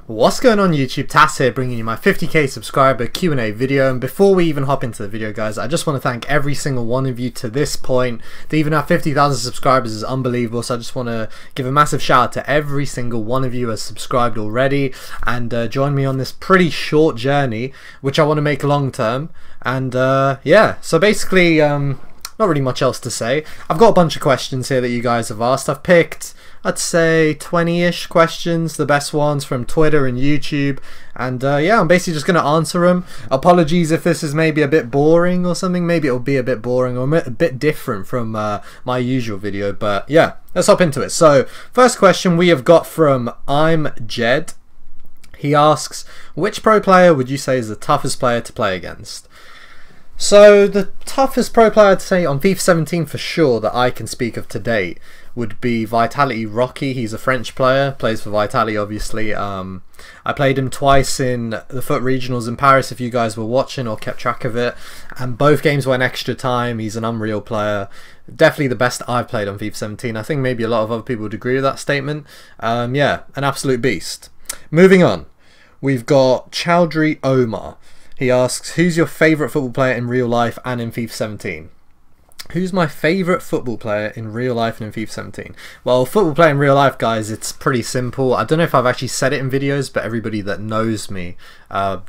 What's going on YouTube, Tass here, bringing you my 50k subscriber Q&A video. And before we even hop into the video guys, I just want to thank every single one of you to this point. To even have 50,000 subscribers is unbelievable, so I just want to give a massive shout out to every single one of you who has subscribed already and joined me on this pretty short journey, which I want to make long term. And yeah, so basically not really much else to say. I've got a bunch of questions here that you guys have asked. I've picked, I'd say, 20-ish questions, the best ones from Twitter and YouTube, and yeah, I'm basically just going to answer them. Apologies if this is maybe a bit boring or something. Maybe it'll be a bit boring or a bit different from my usual video, but yeah, let's hop into it. So first question we have got from I'm Jed. He asks, which pro player would you say is the toughest player to play against? So the toughest pro player to say on FIFA 17 for sure that I can speak of to date would be Vitality Rocky. He's a French player, plays for Vitality obviously. I played him twice in the FUT regionals in Paris if you guys were watching or kept track of it, and both games went extra time. He's an unreal player, definitely the best I've played on FIFA 17. I think maybe a lot of other people would agree with that statement. Yeah, an absolute beast. Moving on, we've got Chowdhury Omar. He asks, who's your favourite football player in real life and in FIFA 17? Who's my favourite football player in real life and in FIFA 17? Well, football player in real life, guys, it's pretty simple. I don't know if I've actually said it in videos, but everybody that knows me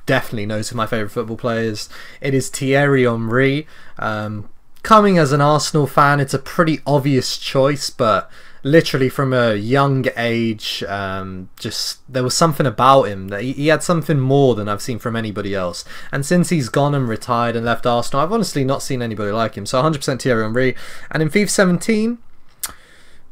definitely knows who my favourite football player is. It is Thierry Henry. Coming as an Arsenal fan, it's a pretty obvious choice, but literally from a young age, just there was something about him that he had something more than I've seen from anybody else. And since he's gone and retired and left Arsenal, I've honestly not seen anybody like him. So 100% Thierry Henry. And in FIFA 17,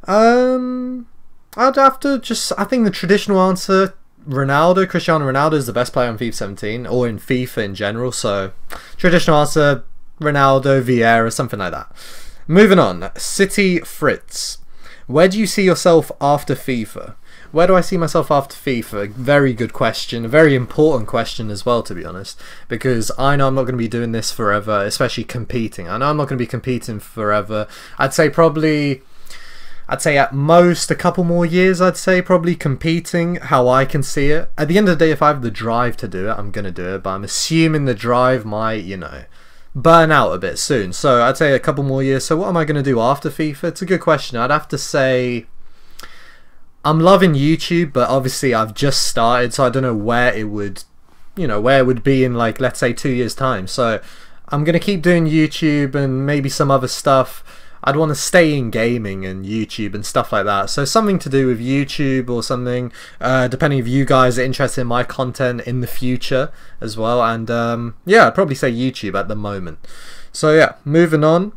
I'd have to just, I think the traditional answer, Ronaldo. Cristiano Ronaldo is the best player on FIFA 17 or in FIFA in general. So traditional answer, Ronaldo, Vieira, something like that. Moving on, City Fritz. Where do you see yourself after FIFA? Where do I see myself after FIFA? Very good question. A very important question as well, to be honest. Because I know I'm not going to be doing this forever, especially competing. I know I'm not going to be competing forever. I'd say at most a couple more years, I'd say probably competing, how I can see it. At the end of the day, if I have the drive to do it, I'm going to do it. But I'm assuming the drive might, you know, burn out a bit soon, so I'd say a couple more years. So what am I going to do after FIFA? It's a good question. I'd have to say I'm loving YouTube, but obviously I've just started, so I don't know where it would, you know, where it would be in, like, let's say 2 years time. So I'm going to keep doing YouTube and maybe some other stuff. I'd want to stay in gaming and YouTube and stuff like that. So something to do with YouTube or something, depending if you guys are interested in my content in the future as well. And yeah, I'd probably say YouTube at the moment. So yeah, moving on.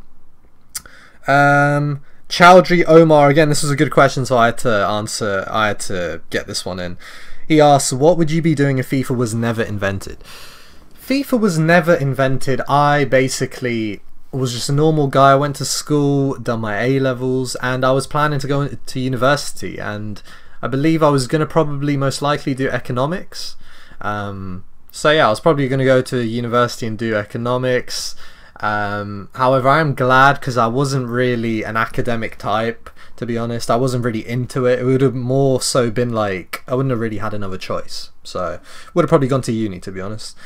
Chowdhury Omar, again, this was a good question, so I had to answer. I had to get this one in. He asks, what would you be doing if FIFA was never invented? FIFA was never invented. I basically was just a normal guy. I went to school, done my A-levels, and I was planning to go to university, and I believe I was going to probably most likely do economics. So yeah, I was probably going to go to university and do economics. However, I am glad, because I wasn't really an academic type, to be honest. I wasn't really into it. It would have more so been like, I wouldn't have really had another choice. So would have probably gone to uni, to be honest.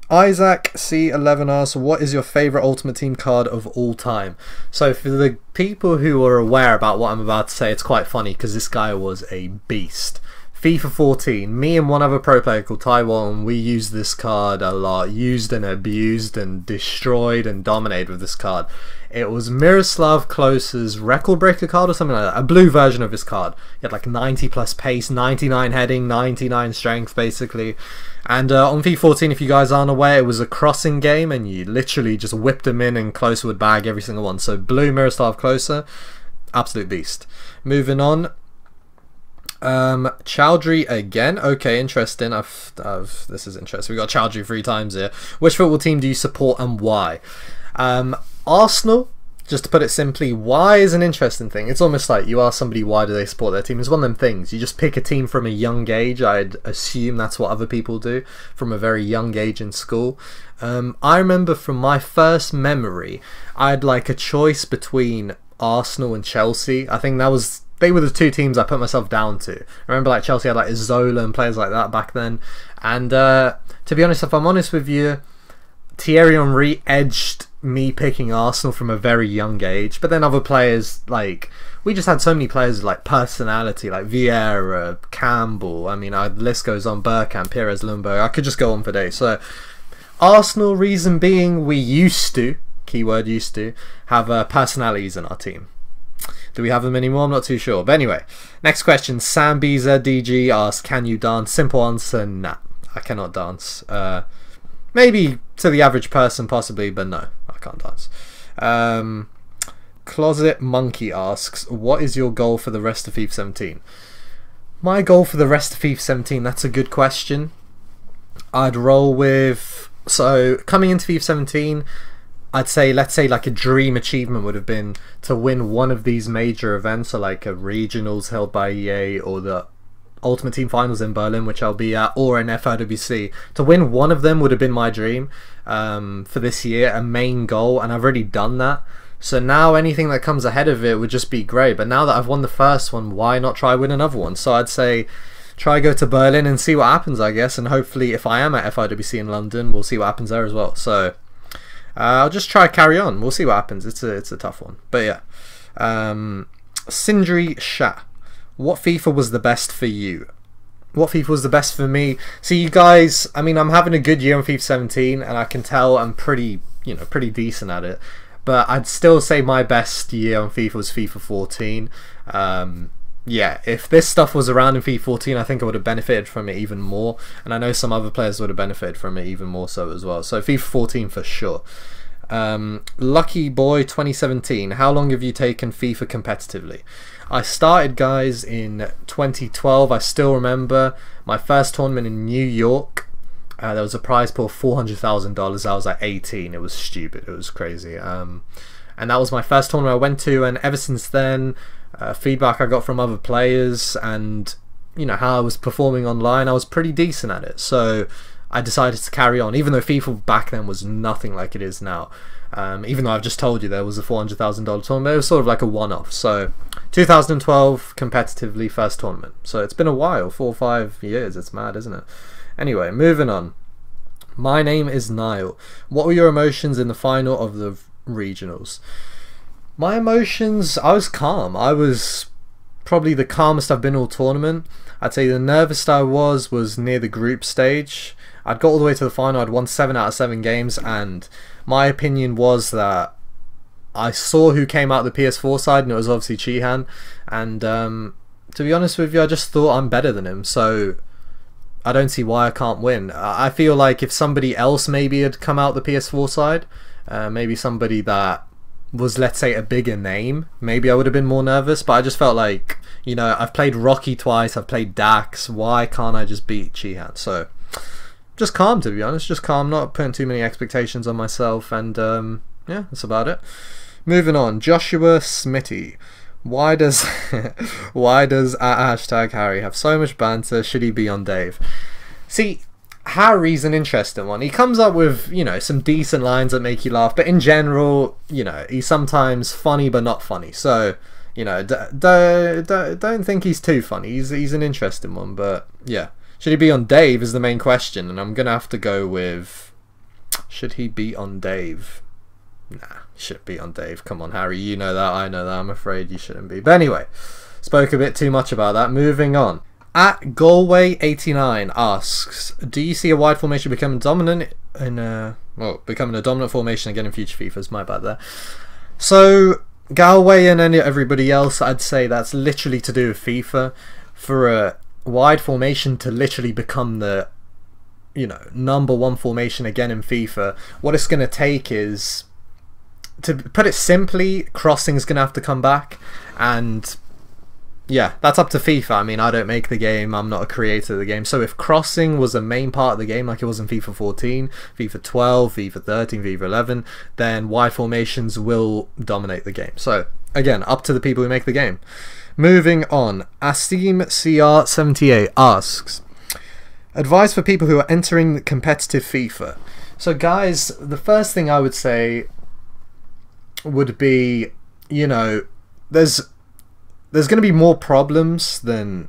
Isaac C11 asks, what is your favourite Ultimate Team card of all time? So for the people who are aware about what I'm about to say, it's quite funny because this guy was a beast. FIFA 14, me and one other pro player called Taiwan, we used this card a lot. Used and abused and destroyed and dominated with this card. It was Miroslav Klose's record breaker card or something like that. A blue version of his card. He had like 90 plus pace, 99 heading, 99 strength basically. And on FIFA 14, if you guys aren't aware, it was a crossing game and you literally just whipped him in and Klose would bag every single one. So blue Miroslav Klose, absolute beast. Moving on. Chowdhury again. Okay, interesting. This is interesting. We got Chowdhury 3 times here. Which football team do you support and why? Arsenal. Just to put it simply, why is an interesting thing. It's almost like you ask somebody why do they support their team. It's one of them things. You just pick a team from a young age. I'd assume that's what other people do from a very young age in school. I remember from my first memory, I had like a choice between Arsenal and Chelsea. I think that was they were the two teams I put myself down to. I remember like Chelsea had like Zola and players like that back then. And to be honest, if I'm honest with you, Thierry Henry edged me picking Arsenal from a very young age. But then other players, like, we just had so many players with like personality, like Vieira, Campbell. I mean, the list goes on. Bergkamp, Pires, Lundberg. I could just go on for days. So Arsenal, reason being, we used to, keyword used to, have personalities in our team. Do we have them anymore? I'm not too sure. But anyway, next question. Sam Biza DG asks, can you dance? Simple answer, nah. I cannot dance. Maybe to the average person, possibly, but no, I can't dance. Closet Monkey asks, what is your goal for the rest of FIFA 17? My goal for the rest of FIFA 17, that's a good question. I'd roll with... So, coming into FIFA 17... I'd say, let's say like a dream achievement would have been to win one of these major events, so like a regionals held by EA or the Ultimate Team Finals in Berlin, which I'll be at, or an FIWC. To win one of them would have been my dream for this year, a main goal, and I've already done that. So now anything that comes ahead of it would just be great. But now that I've won the first one, why not try win another one? So I'd say try go to Berlin and see what happens, I guess. And hopefully if I am at FIWC in London, we'll see what happens there as well. So I'll just try carry on. We'll see what happens. It's a tough one. But yeah. Sindri Shah. What FIFA was the best for you? What FIFA was the best for me? See, you guys, I mean, I'm having a good year on FIFA 17, and I can tell I'm pretty decent at it. But I'd still say my best year on FIFA was FIFA 14. Yeah, if this stuff was around in FIFA 14, I think I would have benefited from it even more. And I know some other players would have benefited from it even more so as well. So FIFA 14 for sure. Lucky Boy 2017. How long have you taken FIFA competitively? I started, guys, in 2012. I still remember my first tournament in New York. There was a prize pool of $400,000. I was like 18. It was stupid. It was crazy. And that was my first tournament I went to. And ever since then... feedback I got from other players and how I was performing online, I was pretty decent at it, so I decided to carry on, even though FIFA back then was nothing like it is now. Even though I've just told you there was a $400,000 tournament, it was sort of like a one-off. So 2012 competitively first tournament, so it's been a while, 4 or 5 years. It's mad, isn't it? Anyway, moving on. My name is Niall. What were your emotions in the final of the regionals? My emotions, I was calm. I was probably the calmest I've been all tournament. I'd say the nervous I was near the group stage. I'd got all the way to the final. I'd won 7 out of 7 games, and my opinion was that I saw who came out the PS4 side, and it was obviously Chihan. And to be honest with you, I just thought I'm better than him, so I don't see why I can't win. I feel like if somebody else maybe had come out the PS4 side, maybe somebody that was, let's say, a bigger name, maybe I would have been more nervous. But I just felt like, I've played Rocky twice, I've played Dax, why can't I just beat Chihan? So just calm, to be honest, just calm, not putting too many expectations on myself. And yeah, that's about it. Moving on. Joshua Smitty. Why does #Harry have so much banter? Should he be on Dave? See, Harry's an interesting one. He comes up with, some decent lines that make you laugh, but in general, he's sometimes funny but not funny. So, don't think he's too funny. He's an interesting one, but yeah. Should he be on Dave is the main question, and I'm gonna have to go with, should he be on Dave? Nah, he shouldn't be on Dave. Come on, Harry, you know that, I know that. I'm afraid you shouldn't be. But anyway, spoke a bit too much about that. Moving on. At Galway89 asks, do you see a wide formation becoming dominant in becoming a dominant formation again in future FIFAs? My bad there. So Galway and everybody else, I'd say that's literally to do with FIFA. For a wide formation to literally become the #1 formation again in FIFA, what it's going to take is, to put it simply, crossing's going to have to come back. And yeah, that's up to FIFA. I mean, I don't make the game, I'm not a creator of the game. So if crossing was a main part of the game, like it was in FIFA 14, FIFA 12, FIFA 13, FIFA 11, then wide formations will dominate the game. So again, up to the people who make the game. Moving on. Asim CR78 asks, advice for people who are entering competitive FIFA. So guys, the first thing I would say would be, there's there's going to be more problems than,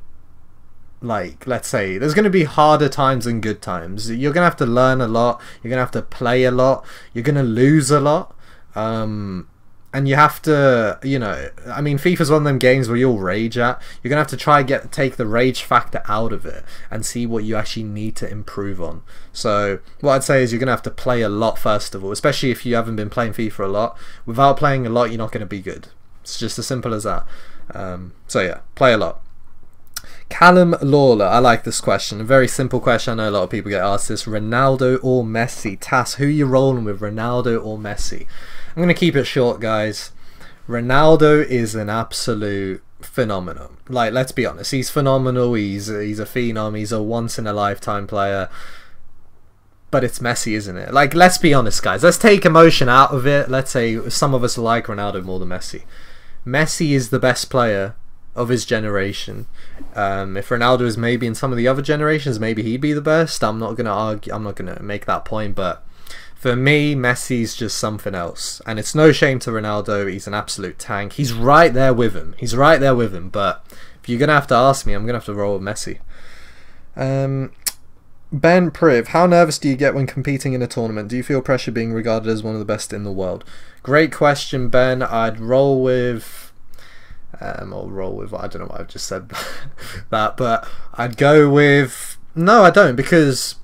like, let's say, there's going to be harder times than good times. You're going to have to learn a lot. You're going to have to play a lot. You're going to lose a lot. And you have to, you know, I mean, FIFA's one of them games where you'll rage at. You're going to have to try and take the rage factor out of it and see what you actually need to improve on. So what I'd say is you're going to have to play a lot first of all, especially if you haven't been playing FIFA a lot. Without playing a lot, you're not going to be good. It's just as simple as that. So yeah, play a lot. Callum Lawler, I like this question. A very simple question. I know a lot of people get asked this. Ronaldo or Messi? Tass, who are you rolling with, Ronaldo or Messi? I'm going to keep it short, guys. Ronaldo is an absolute phenomenon. Like, let's be honest. He's phenomenal. He's a phenom. He's a once-in-a-lifetime player. But it's Messi, isn't it? Like, let's be honest, guys. Let's take emotion out of it. Let's say some of us like Ronaldo more than Messi. Messi is the best player of his generation. If Ronaldo is maybe in some of the other generations, maybe he'd be the best. I'm not gonna argue. I'm not gonna make that point. But for me, Messi's just something else. And it's no shame to Ronaldo. He's an absolute tank. He's right there with him. He's right there with him. But if you're gonna have to ask me, I'm gonna have to roll with Messi. Ben Priv, how nervous do you get when competing in a tournament? Do you feel pressure being regarded as one of the best in the world? Great question, Ben. I'd roll with... I'll roll with... I don't know why I've just said that, but I'd go with... No, I don't, because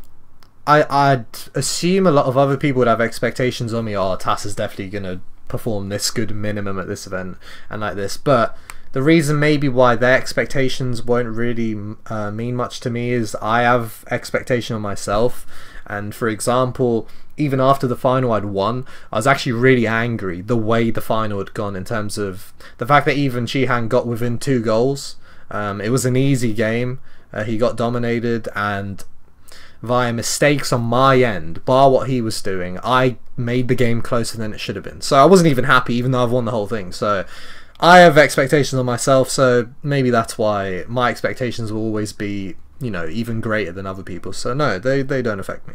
I'd assume a lot of other people would have expectations on me. Oh, Tass is definitely going to perform this good minimum at this event and like this, but... The reason maybe why their expectations won't really mean much to me is I have expectation on myself. And for example, even after the final I'd won, I was actually really angry the way the final had gone, in terms of the fact that even Sheehan got within 2 goals. It was an easy game. He got dominated, and via mistakes on my end, bar what he was doing, I made the game closer than it should have been. So I wasn't even happy, even though I've won the whole thing. So I have expectations on myself, so maybe that's why my expectations will always be, you know, even greater than other people's. So no, they don't affect me.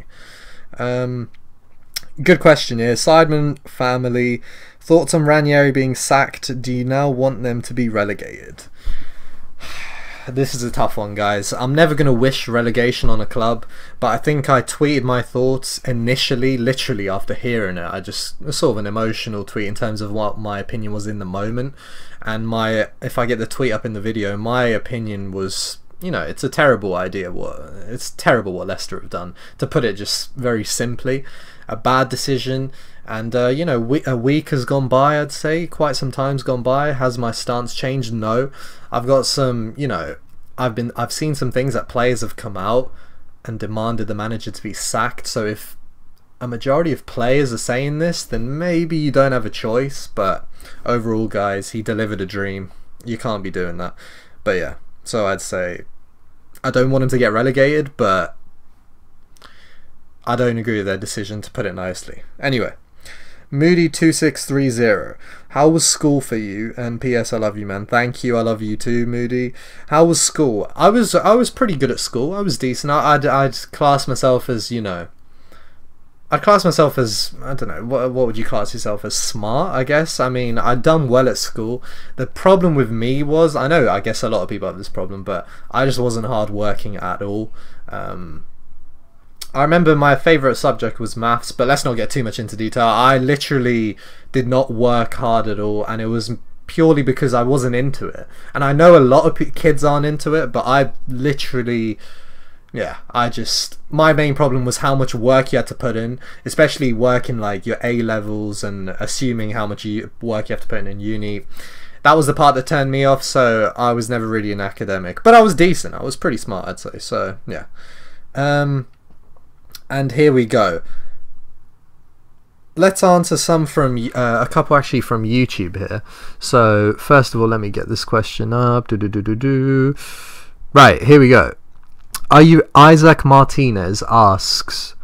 Good question here. Sideman family, thoughts on Ranieri being sacked? Do you now want them to be relegated? This is a tough one, guys. I'm never going to wish relegation on a club, but I think I tweeted my thoughts initially, literally after hearing it. I just, sort of an emotional tweet in terms of what my opinion was in the moment. And if I get the tweet up in the video, my opinion was, you know, it's a terrible idea. It's terrible what Leicester have done, to put it just very simply. A bad decision. And, you know, a week has gone by, I'd say. Quite some time's gone by. Has my stance changed? No. I've got some, you know, I've seen some things that players have come out and demanded the manager to be sacked. So if a majority of players are saying this, then maybe you don't have a choice. But overall, guys, he delivered a dream. You can't be doing that. But yeah, so I'd say I don't want him to get relegated, but I don't agree with their decision, to put it nicely. Anyway, Moody2630, how was school for you? And PS, I love you, man. Thank you, I love you too, Moody. How was school? I was pretty good at school. I was decent. I'd class myself as, you know, I'd class myself as, I don't know, what would you class yourself as? Smart, I guess. I mean, I'd done well at school. The problem with me was, I know, I guess a lot of people have this problem, but I just wasn't hard working at all. I remember my favourite subject was maths, but let's not get too much into detail. I literally did not work hard at all, and it was purely because I wasn't into it. And I know a lot of kids aren't into it, but I literally, yeah, my main problem was how much work you had to put in, especially working like your A-levels and assuming how much work you have to put in uni. That was the part that turned me off, so I was never really an academic. But I was decent. I was pretty smart, I'd say. So, yeah. And here we go. Let's answer some from a couple actually from YouTube here. So first of all, let me get this question up. Right, here we go. Isaac Martinez asks,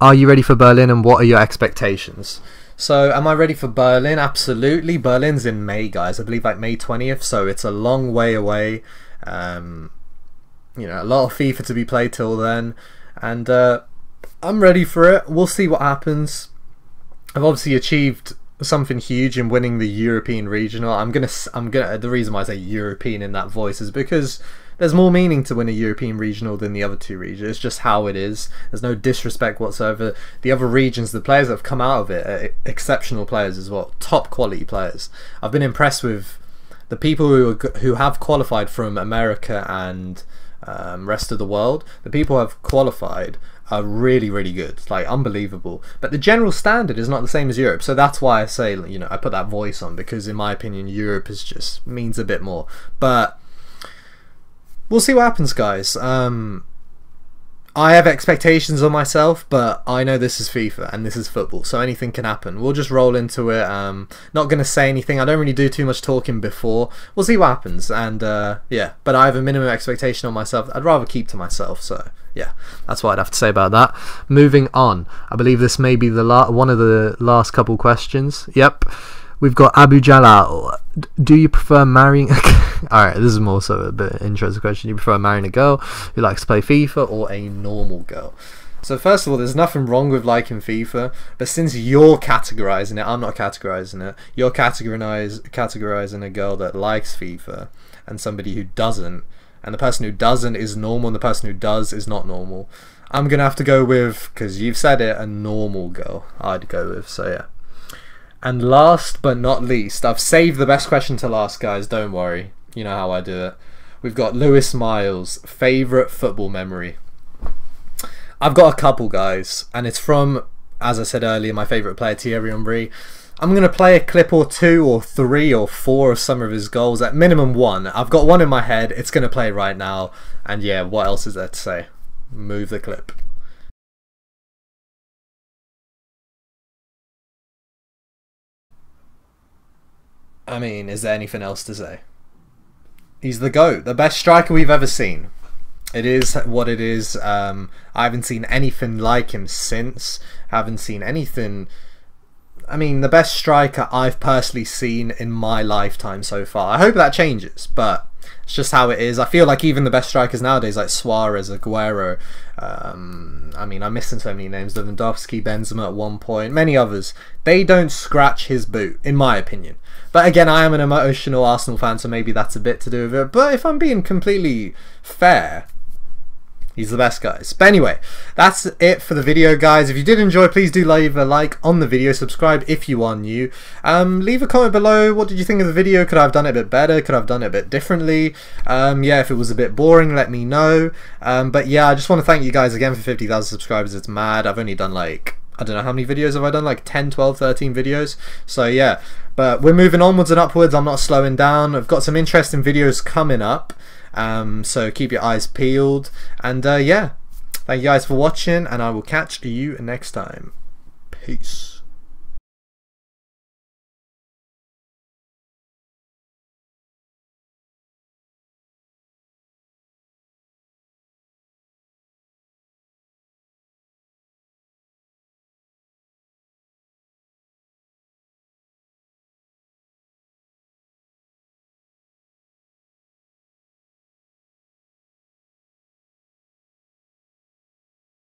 are you ready for Berlin and what are your expectations? So am I ready for Berlin? Absolutely. Berlin's in May, guys. I believe like May 20th, so it's a long way away. You know, a lot of FIFA to be played till then. And I'm ready for it. We'll see what happens. I've obviously achieved something huge in winning the European regional. The reason why I say European in that voice is because there's more meaning to win a European regional than the other two regions. It's just how it is. There's no disrespect whatsoever. The other regions, the players that have come out of it are exceptional players as well, top quality players. I've been impressed with the people who have qualified from America and rest of the world. The people who have qualified are really, really good, like unbelievable. But the general standard is not the same as Europe, so that's why I say, you know, I put that voice on, because in my opinion Europe is just means a bit more. But we'll see what happens, guys. I have expectations on myself, but I know this is FIFA and this is football, so anything can happen. We'll just roll into it. Not going to say anything. I don't really do too much talking before. We'll see what happens, and yeah, but I have a minimum expectation on myself. I'd rather keep to myself, so yeah, that's what I'd have to say about that. Moving on, I believe this may be the one of the last couple questions. Yep. We've got Abu Jalal. Do you prefer marrying... Alright, this is more so a bit of an interesting question. Do you prefer marrying a girl who likes to play FIFA or a normal girl? So first of all, there's nothing wrong with liking FIFA, but since you're categorizing it, I'm not categorizing it, you're categorizing a girl that likes FIFA and somebody who doesn't, and the person who doesn't is normal and the person who does is not normal. I'm going to have to go with, because you've said it, a normal girl I'd go with, so yeah. And last but not least, I've saved the best question to last, guys, don't worry. You know how I do it. We've got Lewis Miles, favourite football memory. I've got a couple, guys, and it's from, as I said earlier, my favourite player, Thierry Henry. I'm going to play a clip or 2 or 3 or 4 of some of his goals, at minimum 1. I've got one in my head, it's going to play right now, and yeah, what else is there to say? Move the clip. I mean, is there anything else to say? He's the GOAT, the best striker we've ever seen. It is what it is. I haven't seen anything like him since. I haven't seen anything... I mean, the best striker I've personally seen in my lifetime so far. I hope that changes, but it's just how it is. I feel like even the best strikers nowadays, like Suarez, Aguero, I mean, I'm missing so many names, Lewandowski, Benzema at one point, many others, they don't scratch his boot, in my opinion. But again, I am an emotional Arsenal fan, so maybe that's a bit to do with it. But if I'm being completely fair, he's the best, guys. But anyway, that's it for the video, guys. If you did enjoy, please do leave a like on the video. Subscribe if you are new. Leave a comment below. What did you think of the video? Could I have done it a bit better? Could I have done it a bit differently? Yeah, if it was a bit boring, let me know. But yeah, I just want to thank you guys again for 50,000 subscribers. It's mad. I've only done like... I don't know how many videos have I done, like 10, 12, 13 videos. So yeah, but we're moving onwards and upwards. I'm not slowing down. I've got some interesting videos coming up. So keep your eyes peeled. And yeah, thank you guys for watching, and I will catch you next time. Peace.